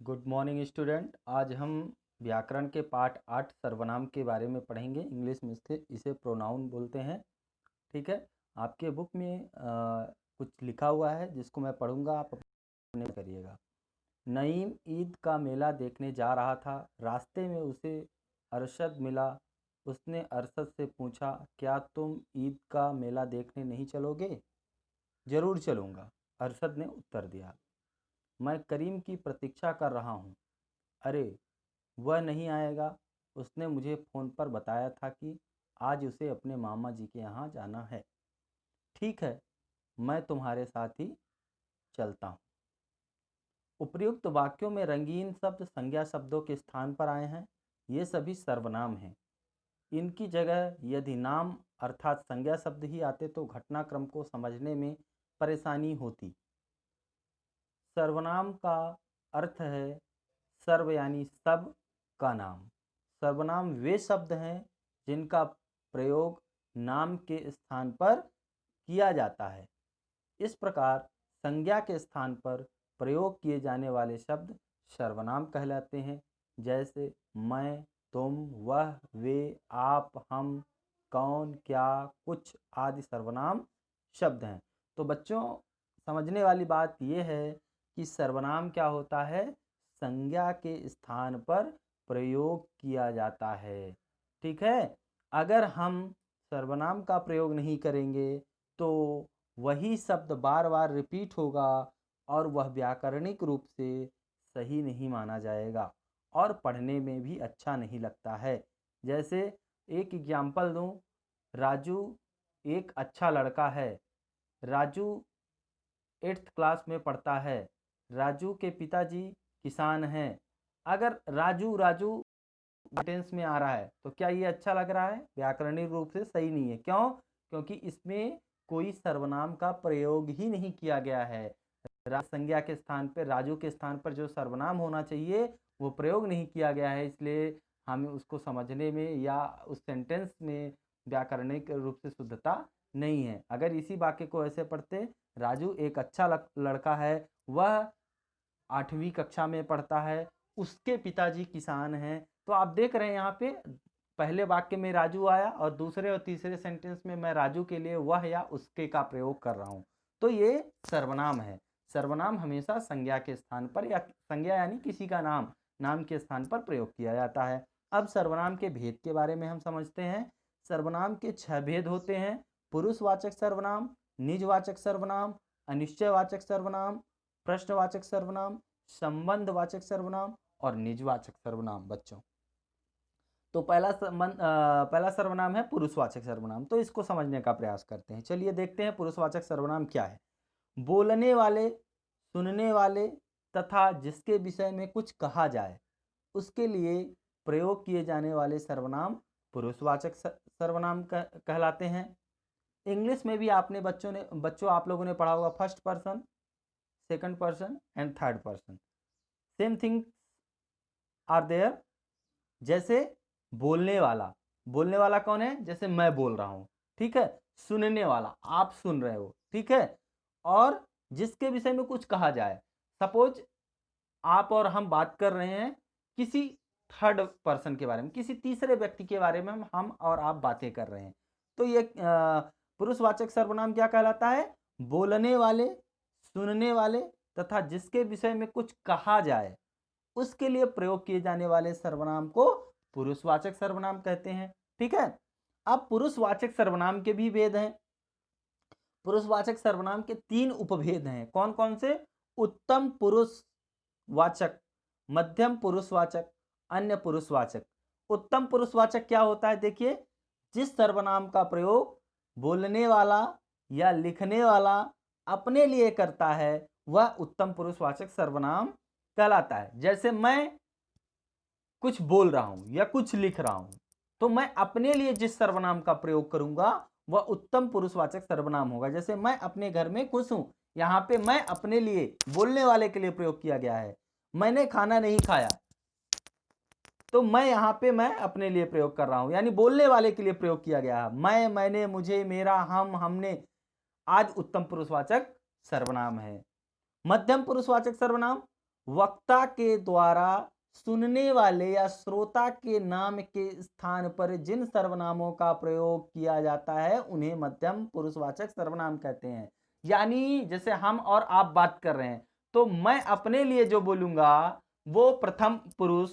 Good morning student. आज हम व्याकरण के पाठ 8 सर्वनाम के बारे में पढ़ेंगे। इंग्लिश में इसे प्रोनाउन बोलते हैं। ठीक है, आपके बुक में कुछ लिखा हुआ है जिसको मैं पढ़ूंगा, आप अपने करिएगा। नईम ईद का मेला देखने जा रहा था। रास्ते में उसे अरशद मिला। उसने अरशद से पूछा, क्या तुम ईद का मेला देखने नहीं चलोगे? ज़रूर चलूँगा, अरशद ने उत्तर दिया। मैं करीम की प्रतीक्षा कर रहा हूँ। अरे, वह नहीं आएगा। उसने मुझे फ़ोन पर बताया था कि आज उसे अपने मामा जी के यहाँ जाना है। ठीक है, मैं तुम्हारे साथ ही चलता हूँ। उपर्युक्त वाक्यों में रंगीन शब्द संज्ञा शब्दों के स्थान पर आए हैं। ये सभी सर्वनाम हैं। इनकी जगह यदि नाम अर्थात संज्ञा शब्द ही आते तो घटनाक्रम को समझने में परेशानी होती। सर्वनाम का अर्थ है सर्व यानी सब का नाम। सर्वनाम वे शब्द हैं जिनका प्रयोग नाम के स्थान पर किया जाता है। इस प्रकार संज्ञा के स्थान पर प्रयोग किए जाने वाले शब्द सर्वनाम कहलाते हैं। जैसे मैं, तुम, वह, वे, आप, हम, कौन, क्या, कुछ आदि सर्वनाम शब्द हैं। तो बच्चों, समझने वाली बात यह है कि सर्वनाम क्या होता है? संज्ञा के स्थान पर प्रयोग किया जाता है। ठीक है, अगर हम सर्वनाम का प्रयोग नहीं करेंगे तो वही शब्द बार बार रिपीट होगा और वह व्याकरणिक रूप से सही नहीं माना जाएगा और पढ़ने में भी अच्छा नहीं लगता है। जैसे एक एग्जाम्पल दूं, राजू एक अच्छा लड़का है। राजू 8th क्लास में पढ़ता है। राजू के पिताजी किसान हैं। अगर राजू राजू टेंस में आ रहा है तो क्या ये अच्छा लग रहा है? व्याकरणिक रूप से सही नहीं है। क्यों? क्योंकि इसमें कोई सर्वनाम का प्रयोग ही नहीं किया गया है। संज्ञा के स्थान पर, राजू के स्थान पर जो सर्वनाम होना चाहिए वो प्रयोग नहीं किया गया है, इसलिए हमें उसको समझने में या उस सेंटेंस में व्याकरणिक रूप से शुद्धता नहीं है। अगर इसी वाक्य को ऐसे पढ़ते, राजू एक अच्छा लड़का है, वह 8वीं कक्षा में पढ़ता है, उसके पिताजी किसान हैं, तो आप देख रहे हैं यहाँ पे पहले वाक्य में राजू आया और दूसरे और तीसरे सेंटेंस में मैं राजू के लिए वह या उसके का प्रयोग कर रहा हूँ। तो ये सर्वनाम है। सर्वनाम हमेशा संज्ञा के स्थान पर या संज्ञा यानी किसी का नाम, नाम के स्थान पर प्रयोग किया जाता है। अब सर्वनाम के भेद के बारे में हम समझते हैं। सर्वनाम के 6 भेद होते हैं। पुरुषवाचक सर्वनाम, निजवाचक सर्वनाम, अनिश्चयवाचक सर्वनाम, प्रश्नवाचक सर्वनाम, संबंधवाचक सर्वनाम और निजवाचक सर्वनाम। बच्चों, तो पहला सर्वनाम है पुरुषवाचक सर्वनाम। तो इसको समझने का प्रयास करते हैं। चलिए देखते हैं पुरुषवाचक सर्वनाम क्या है। बोलने वाले, सुनने वाले तथा जिसके विषय में कुछ कहा जाए उसके लिए प्रयोग किए जाने वाले सर्वनाम पुरुषवाचक सर्वनाम कहलाते हैं। इंग्लिश में भी बच्चों आप लोगों ने पढ़ा होगा first person, second person and third person. Same thing are there. जैसे बोलने वाला कौन है? जैसे मैं बोल रहा हूं, ठीक है। सुनने वाला, आप सुन रहे हो, ठीक है। और जिसके विषय में कुछ कहा जाए, सपोज आप और हम बात कर रहे हैं किसी थर्ड पर्सन के बारे में, किसी तीसरे व्यक्ति के बारे में हम और आप बातें कर रहे हैं, तो ये पुरुषवाचक सर्वनाम क्या कहलाता है? बोलने वाले, सुनने वाले तथा जिसके विषय में कुछ कहा जाए उसके लिए प्रयोग किए जाने वाले सर्वनाम को पुरुषवाचक सर्वनाम कहते हैं। ठीक है। अब पुरुषवाचक सर्वनाम के भी भेद हैं। पुरुषवाचक सर्वनाम के 3 उपभेद हैं। कौन कौन से? उत्तम पुरुषवाचक, मध्यम पुरुषवाचक, अन्य पुरुषवाचक। उत्तम पुरुषवाचक क्या होता है? देखिए, जिस सर्वनाम का प्रयोग बोलने वाला या लिखने वाला अपने लिए करता है वह उत्तम पुरुषवाचक सर्वनाम कहलाता है। जैसे मैं कुछ बोल रहा हूं या कुछ लिख रहा हूं, तो मैं अपने लिए जिस सर्वनाम का प्रयोग करूंगा वह उत्तम पुरुषवाचक सर्वनाम होगा। जैसे मैं अपने घर में खुश हूं, यहां पे मैं अपने लिए, बोलने वाले के लिए प्रयोग किया गया है। मैंने खाना नहीं खाया, तो मैं यहां पे मैं अपने लिए प्रयोग कर रहा हूं, यानी बोलने वाले के लिए प्रयोग किया गया है। मैं, मैंने, मुझे, मेरा, हम, हमने आज उत्तम पुरुषवाचक सर्वनाम है। मध्यम पुरुषवाचक सर्वनाम, वक्ता के द्वारा सुनने वाले या श्रोता के नाम के स्थान पर जिन सर्वनामों का प्रयोग किया जाता है उन्हें मध्यम पुरुषवाचक सर्वनाम कहते हैं। यानी जैसे हम और आप बात कर रहे हैं, तो मैं अपने लिए जो बोलूंगा वो प्रथम पुरुष,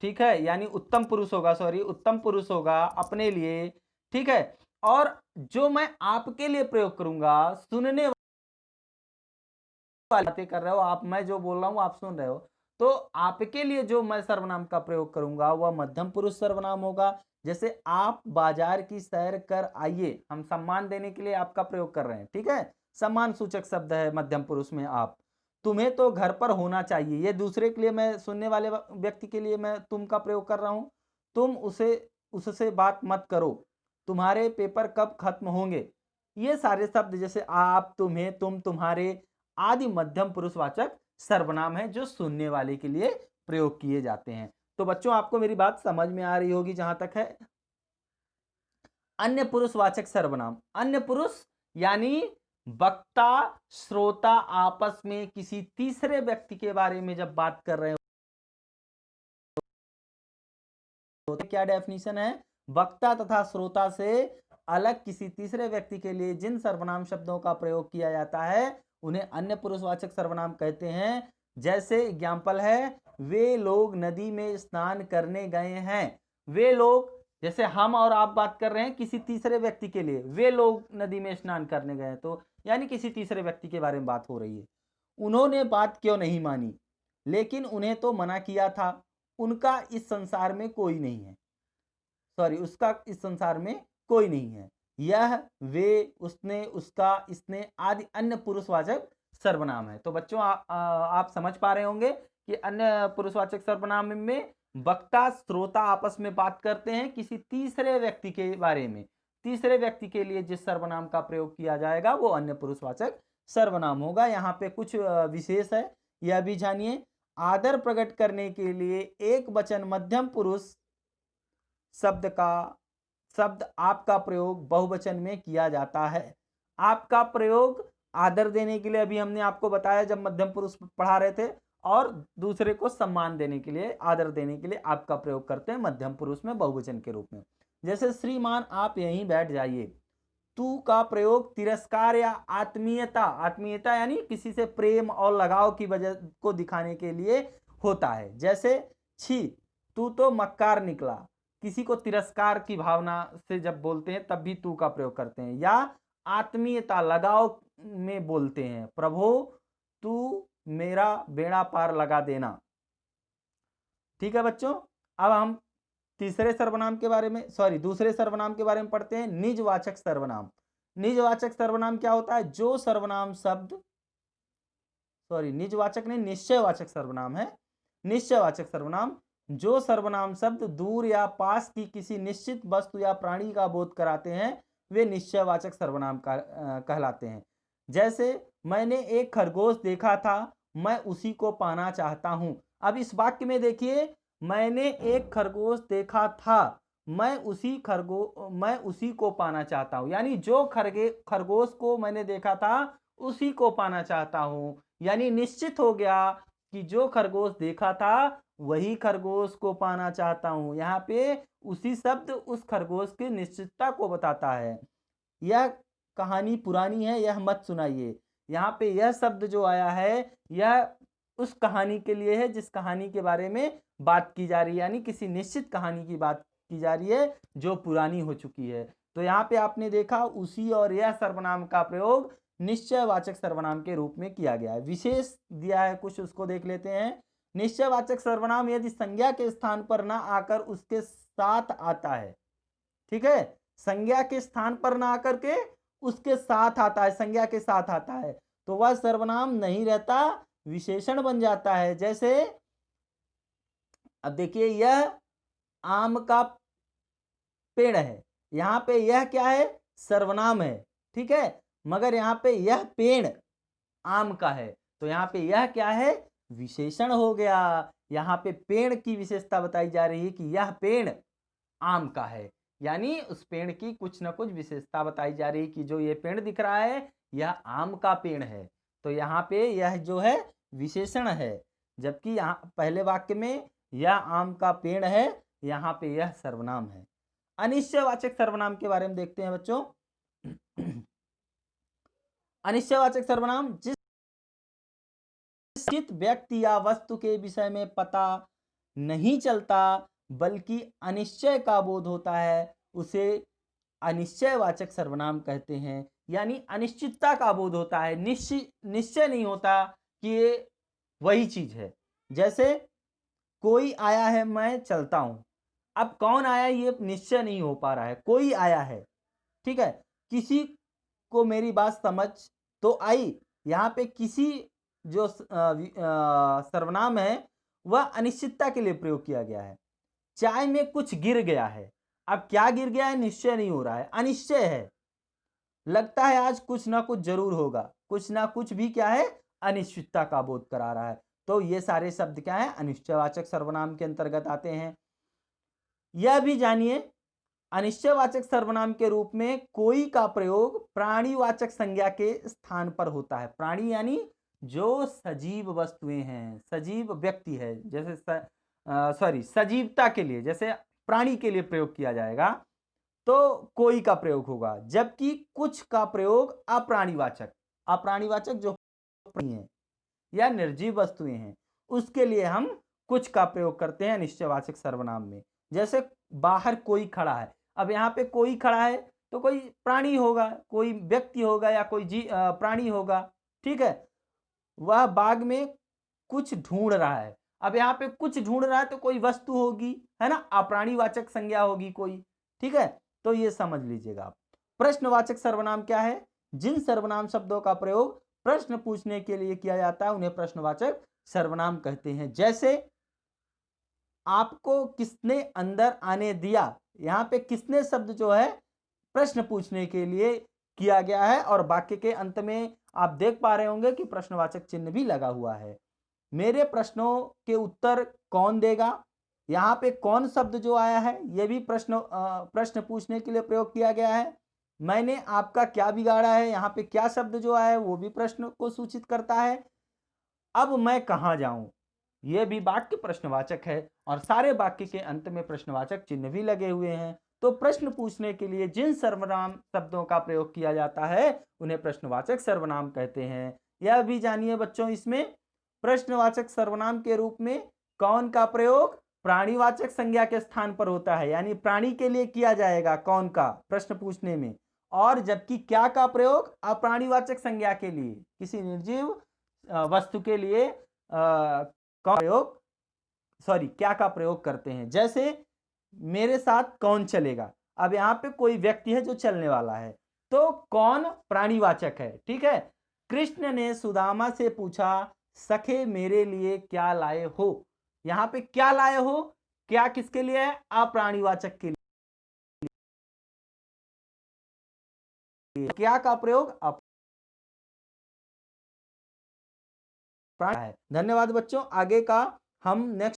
ठीक है, यानी उत्तम पुरुष होगा, सॉरी उत्तम पुरुष होगा अपने लिए, ठीक है। और जो मैं आपके लिए प्रयोग करूंगा, सुनने बातें कर रहे हो आप, मैं जो बोल रहा हूं आप सुन रहे हो, तो आपके लिए जो मैं सर्वनाम का प्रयोग करूंगा वह मध्यम पुरुष सर्वनाम होगा। जैसे आप बाजार की सैर कर आइए, हम सम्मान देने के लिए आपका प्रयोग कर रहे हैं, ठीक है, सम्मान सूचक शब्द है मध्यम पुरुष में आप। तुम्हें तो घर पर होना चाहिए, ये दूसरे के लिए, मैं सुनने वाले व्यक्ति के लिए मैं तुम का प्रयोग कर रहा हूं। तुम उससे बात मत करो, तुम्हारे पेपर कब खत्म होंगे। ये सारे शब्द जैसे आप, तुम्हें, तुम, तुम्हारे आदि मध्यम पुरुषवाचक सर्वनाम है जो सुनने वाले के लिए प्रयोग किए जाते हैं। तो बच्चों आपको मेरी बात समझ में आ रही होगी जहां तक है। अन्य पुरुषवाचक सर्वनाम, अन्य पुरुष यानी वक्ता श्रोता आपस में किसी तीसरे व्यक्ति के बारे में जब बात कर रहे होते, क्या डेफिनेशन है, वक्ता तथा श्रोता से अलग किसी तीसरे व्यक्ति के लिए जिन सर्वनाम शब्दों का प्रयोग किया जाता है उन्हें अन्य पुरुषवाचक सर्वनाम कहते हैं। जैसे एग्जाम्पल है, वे लोग नदी में स्नान करने गए हैं। वे लोग, जैसे हम और आप बात कर रहे हैं किसी तीसरे व्यक्ति के लिए, वे लोग नदी में स्नान करने गए, तो यानी किसी तीसरे व्यक्ति के बारे में बात हो रही है। उन्होंने बात क्यों नहीं मानी, लेकिन उन्हें तो मना किया था। उनका इस संसार में कोई नहीं है, सॉरी उसका इस संसार में कोई नहीं है। यह, वे, उसने, उसका, इसने आदि अन्य पुरुषवाचक सर्वनाम है। तो बच्चों आप समझ पा रहे होंगे कि अन्य पुरुषवाचक सर्वनाम में वक्ता श्रोता आपस में बात करते हैं किसी तीसरे व्यक्ति के बारे में, तीसरे व्यक्ति के लिए जिस सर्वनाम का प्रयोग किया जाएगा वो अन्य पुरुषवाचक सर्वनाम होगा। यहाँ पे कुछ विशेष है, यह भी जानिए। आदर प्रकट करने के लिए एक वचन मध्यम पुरुष शब्द आपका प्रयोग बहुवचन में किया जाता है। आपका प्रयोग आदर देने के लिए, अभी हमने आपको बताया जब मध्यम पुरुष पढ़ा रहे थे, और दूसरे को सम्मान देने के लिए, आदर देने के लिए आपका प्रयोग करते हैं मध्यम पुरुष में बहुवचन के रूप में। जैसे श्रीमान आप यहीं बैठ जाइए। तू का प्रयोग तिरस्कार या आत्मीयता, आत्मीयता यानी किसी से प्रेम और लगाव की वजह को दिखाने के लिए होता है। जैसे छी तू तो मक्कार निकला, किसी को तिरस्कार की भावना से जब बोलते हैं तब भी तू का प्रयोग करते हैं। या आत्मीयता लगाव में बोलते हैं, प्रभु तू मेरा बेड़ा पार लगा देना। ठीक है बच्चों, अब हम तीसरे सर्वनाम के बारे में, सॉरी दूसरे सर्वनाम के बारे में पढ़ते हैं, निजवाचक सर्वनाम। निजवाचक सर्वनाम क्या होता है, जो सर्वनाम शब्द, सॉरी निजवाचक नहीं निश्चयवाचक सर्वनाम है। निश्चयवाचक सर्वनाम, जो सर्वनाम शब्द दूर या पास की किसी निश्चित वस्तु या प्राणी का बोध कराते हैं वे निश्चयवाचक सर्वनाम कहलाते हैं। जैसे मैंने एक खरगोश देखा था, मैं उसी को पाना चाहता हूं। अब इस वाक्य में देखिए, मैंने एक खरगोश देखा था, मैं उसी को पाना चाहता हूं, यानी जो खरगोश को मैंने देखा था उसी को पाना चाहता हूं। यानी निश्चित हो गया कि जो खरगोश देखा था वही खरगोश को पाना चाहता हूं। यहाँ पे उसी शब्द उस खरगोश की निश्चितता को बताता है। यह कहानी पुरानी है, यह मत सुनाइए। यहाँ पे यह शब्द जो आया है यह उस कहानी के लिए है जिस कहानी के बारे में बात की जा रही है, यानी किसी निश्चित कहानी की बात की जा रही है जो पुरानी हो चुकी है। तो यहाँ पे आपने देखा उसी और यह सर्वनाम का प्रयोग निश्चयवाचक सर्वनाम के रूप में किया गया है। विशेष दिया है कुछ, उसको देख लेते हैं। निश्चयवाचक सर्वनाम यदि संज्ञा के स्थान पर ना आकर उसके साथ आता है, ठीक है, संज्ञा के स्थान पर ना आकर के उसके साथ आता है, संज्ञा के साथ आता है, तो वह सर्वनाम नहीं रहता, विशेषण बन जाता है। जैसे अब देखिए, यह आम का पेड़ है, यहां पे यह क्या है, सर्वनाम है, ठीक है, मगर यहां पे यह पेड़ आम का है, तो यहां पे यह क्या है, विशेषण हो गया। यहां पे पेड़ की विशेषता बताई जा रही है कि यह पेड़ आम का है, यानी उस पेड़ की कुछ न कुछ विशेषता बताई जा रही है कि जो ये पेड़ दिख रहा है, यह आम का पेड़ है, तो यहाँ पे यह जो है विशेषण है। जबकि यहाँ पहले वाक्य में यह आम का पेड़ है, यहाँ पे यह सर्वनाम है। अनिश्चयवाचक सर्वनाम के बारे में देखते हैं बच्चों। अनिश्चयवाचक सर्वनाम जिस निश्चित व्यक्ति या वस्तु के विषय में पता नहीं चलता बल्कि अनिश्चय का बोध होता है, उसे अनिश्चयवाचक सर्वनाम कहते हैं। यानी अनिश्चितता का बोध होता है, निश्चय नहीं होता कि ये वही चीज है। जैसे कोई आया है, मैं चलता हूं। अब कौन आया ये निश्चय नहीं हो पा रहा है, कोई आया है, ठीक है। किसी को मेरी बात समझ तो आई, यहाँ पे किसी जो सर्वनाम है वह अनिश्चितता के लिए प्रयोग किया गया है। चाय में कुछ गिर गया है, अब क्या गिर गया है निश्चय नहीं हो रहा है, अनिश्चय है। लगता है आज कुछ ना कुछ जरूर होगा, कुछ ना कुछ भी क्या है, अनिश्चितता का बोध करा रहा है। तो ये सारे शब्द क्या है, अनिश्चयवाचक सर्वनाम के अंतर्गत आते हैं। यह भी जानिए, अनिश्चयवाचक सर्वनाम के रूप में कोई का प्रयोग प्राणीवाचक संज्ञा के स्थान पर होता है। प्राणी यानी जो सजीव वस्तुएं हैं, सजीव व्यक्ति है, जैसे सजीवता के लिए, जैसे प्राणी के लिए प्रयोग किया जाएगा तो कोई का प्रयोग होगा। जबकि कुछ का प्रयोग अप्राणीवाचक, अप्राणीवाचक जो प्राणी है या निर्जीव वस्तुएं हैं उसके लिए हम कुछ का प्रयोग करते हैं अनिश्चयवाचक सर्वनाम में। जैसे बाहर कोई खड़ा है, अब यहाँ पे कोई खड़ा है तो कोई प्राणी होगा, कोई व्यक्ति होगा या कोई प्राणी होगा, ठीक है। वह बाग में कुछ ढूंढ रहा है, अब यहाँ पे कुछ ढूंढ रहा है तो कोई वस्तु होगी, है ना, अप्राणीवाचक संज्ञा होगी कोई, ठीक है। तो ये समझ लीजिएगा आप। प्रश्नवाचक सर्वनाम क्या है, जिन सर्वनाम शब्दों का प्रयोग प्रश्न पूछने के लिए किया जाता है उन्हें प्रश्नवाचक सर्वनाम कहते हैं। जैसे आपको किसने अंदर आने दिया, यहाँ पे किसने शब्द जो है प्रश्न पूछने के लिए किया गया है और वाक्य के अंत में आप देख पा रहे होंगे कि प्रश्नवाचक चिन्ह भी लगा हुआ है। मेरे प्रश्नों के उत्तर कौन देगा, यहाँ पे कौन शब्द जो आया है यह भी प्रश्न पूछने के लिए प्रयोग किया गया है। मैंने आपका क्या बिगाड़ा है, यहाँ पे क्या शब्द जो आया है वो भी प्रश्न को सूचित करता है। अब मैं कहाँ जाऊं, यह भी वाक्य प्रश्नवाचक है और सारे वाक्य के अंत में प्रश्नवाचक चिन्ह भी लगे हुए हैं। तो प्रश्न पूछने के लिए जिन सर्वनाम शब्दों का प्रयोग किया जाता है उन्हें प्रश्नवाचक सर्वनाम कहते हैं। यह भी जानिए बच्चों, इसमें प्रश्नवाचक सर्वनाम के रूप में कौन का प्रयोग प्राणीवाचक संज्ञा के स्थान पर होता है, यानी प्राणी के लिए किया जाएगा कौन का प्रश्न पूछने में, और जबकि क्या का प्रयोग अप्राणीवाचक संज्ञा के लिए, किसी निर्जीव वस्तु के लिए क्या का प्रयोग करते हैं। जैसे मेरे साथ कौन चलेगा, अब यहाँ पे कोई व्यक्ति है जो चलने वाला है तो कौन प्राणीवाचक है, ठीक है। कृष्ण ने सुदामा से पूछा, सखे मेरे लिए क्या लाए हो, यहाँ पे क्या लाए हो, क्या किसके लिए है, अप्राणीवाचक के लिए, क्या का प्रयोग है। धन्यवाद बच्चों, आगे का हम नेक्स्ट